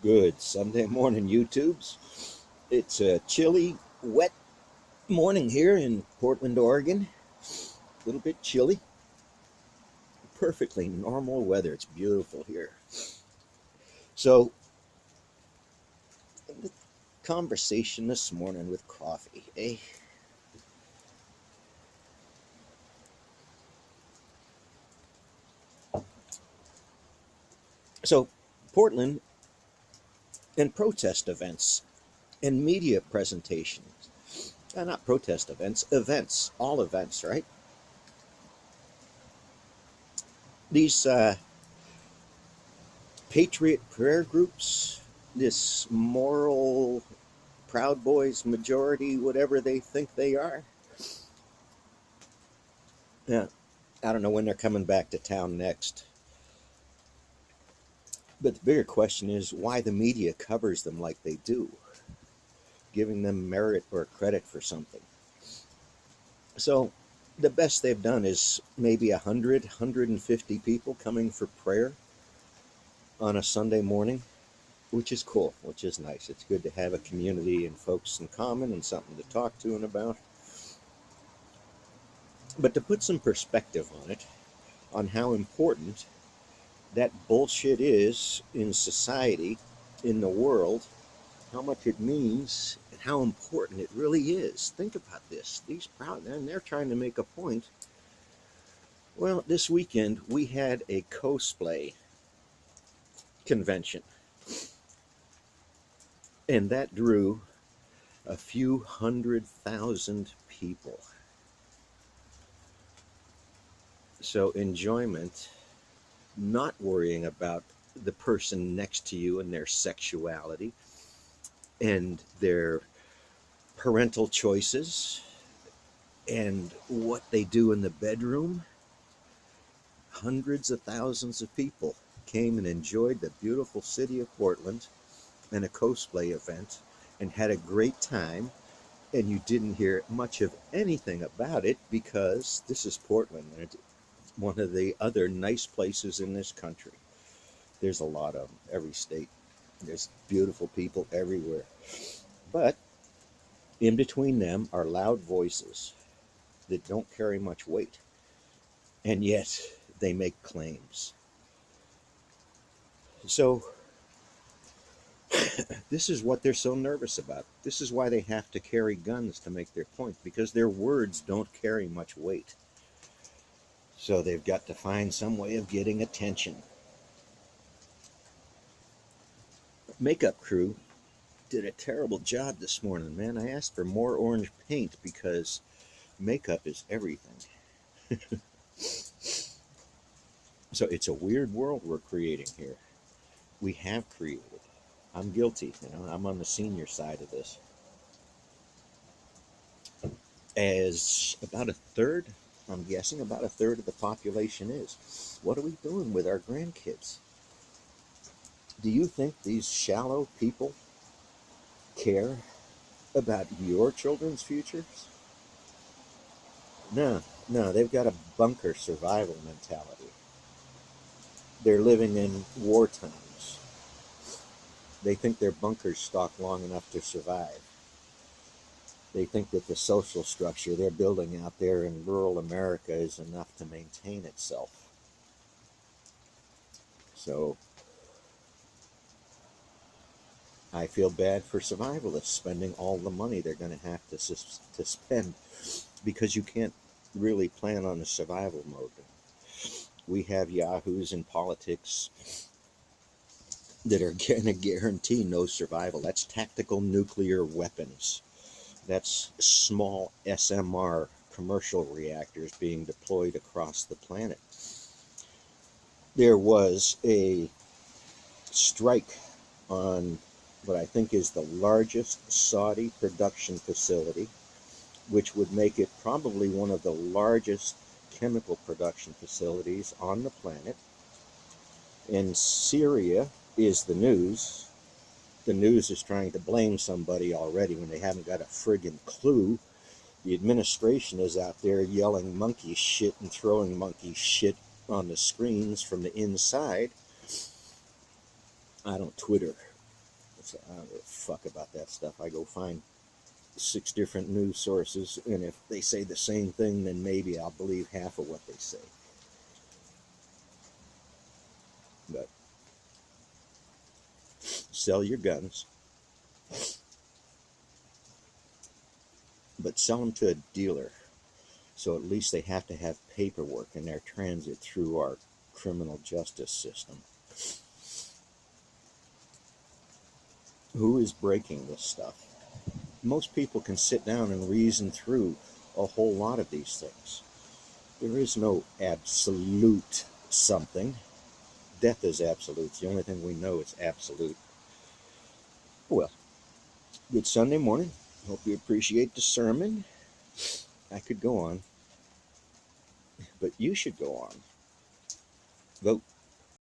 Good Sunday morning, YouTubes. It's a chilly, wet morning here in Portland, Oregon. A little bit chilly. Perfectly normal weather. It's beautiful here. So, the conversation this morning with coffee, eh? So, Portland and protest events and media presentations. Not protest events, events. All events, right? These patriot prayer groups, this moral Proud Boys majority, whatever they think they are. Yeah, I don't know when they're coming back to town next. But the bigger question is why the media covers them like they do, giving them merit or credit for something. So the best they've done is maybe 150 people coming for prayer on a Sunday morning, which is cool, which is nice. It's good to have a community and folks in common and something to talk to and about. But to put some perspective on it, on how important that bullshit is in society, in the world, how much it means, and how important it really is. Think about this. These proud, and they're trying to make a point. Well, this weekend we had a cosplay convention, and that drew a few 100,000 people. So enjoyment, not worrying about the person next to you and their sexuality and their parental choices and what they do in the bedroom. Hundreds of thousands of people came and enjoyed the beautiful city of Portland and a cosplay event and had a great time. And you didn't hear much of anything about it because this is Portland. It's one of the other nice places in this country. There's a lot of them, every state. There's beautiful people everywhere. But in between them are loud voices that don't carry much weight. And yet they make claims. So this is what they're so nervous about. This is why they have to carry guns to make their point, because their words don't carry much weight. So they've got to find some way of getting attention. Makeup crew did a terrible job this morning, man. I asked for more orange paint because makeup is everything. So it's a weird world we're creating here. We have created. I'm guilty, I'm on the senior side of this. As about a third, I'm guessing about a third of the population is. What are we doing with our grandkids? Do you think these shallow people care about your children's futures? No, no, they've got a bunker survival mentality. They're living in war times. They think their bunkers stock long enough to survive. They think that the social structure they're building out there in rural America is enough to maintain itself. So I feel bad for survivalists spending all the money they're going to have to spend because you can't really plan on a survival mode. We have yahoos in politics that are going to guarantee no survival. That's tactical nuclear weapons. That's small SMR commercial reactors being deployed across the planet. There was a strike on what I think is the largest Saudi production facility, which would make it probably one of the largest chemical production facilities on the planet. And Syria is the news. The news is trying to blame somebody already when they haven't got a friggin' clue. The administration is out there yelling monkey shit and throwing monkey shit on the screens from the inside. I don't Twitter So I don't give a fuck about that stuff. I go find 6 different news sources, and if they say the same thing, then maybe I'll believe half of what they say. But sell your guns, but sell them to a dealer. So at least they have to have paperwork in their transit through our criminal justice system. Who is breaking this stuff? Most people can sit down and reason through a whole lot of these things. There is no absolute something. Death is absolute. It's the only thing we know is absolute. Well, good Sunday morning. Hope you appreciate the sermon. I could go on, but you should go on. Vote.